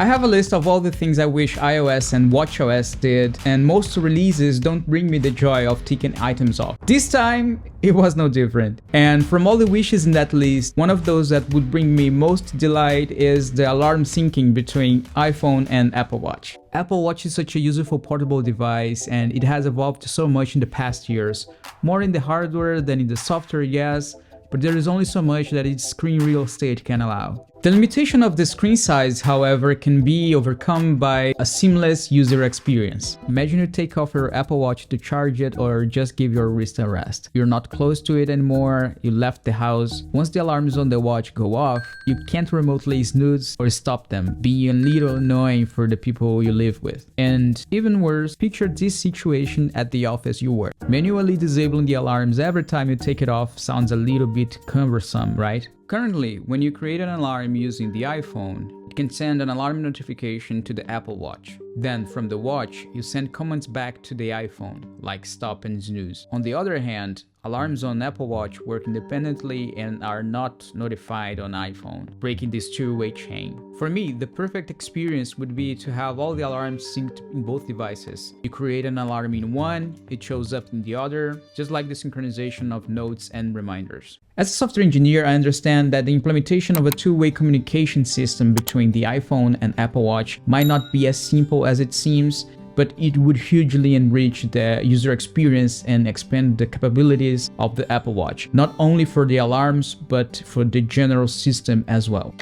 I have a list of all the things I wish iOS and watchOS did, and most releases don't bring me the joy of ticking items off. This time, it was no different. And from all the wishes in that list, one of those that would bring me most delight is the alarm syncing between iPhone and Apple Watch. Apple Watch is such a useful portable device, and it has evolved so much in the past years. More in the hardware than in the software, yes, but there is only so much that its screen real estate can allow. The limitation of the screen size, however, can be overcome by a seamless user experience. Imagine you take off your Apple Watch to charge it or just give your wrist a rest. You're not close to it anymore, you left the house. Once the alarms on the watch go off, you can't remotely snooze or stop them, being a little annoying for the people you live with. And even worse, picture this situation at the office you work. Manually disabling the alarms every time you take it off sounds a little bit cumbersome, right? Currently, when you create an alarm using the iPhone, it can send an alarm notification to the Apple Watch. Then, from the watch, you send commands back to the iPhone, like stop and snooze. On the other hand, alarms on Apple Watch work independently and are not notified on iPhone, breaking this two-way chain. For me, the perfect experience would be to have all the alarms synced in both devices. You create an alarm in one, it shows up in the other, just like the synchronization of notes and reminders. As a software engineer, I understand that the implementation of a two-way communication system between the iPhone and Apple Watch might not be as simple as it seems, but it would hugely enrich the user experience and expand the capabilities of the Apple Watch, not only for the alarms, but for the general system as well.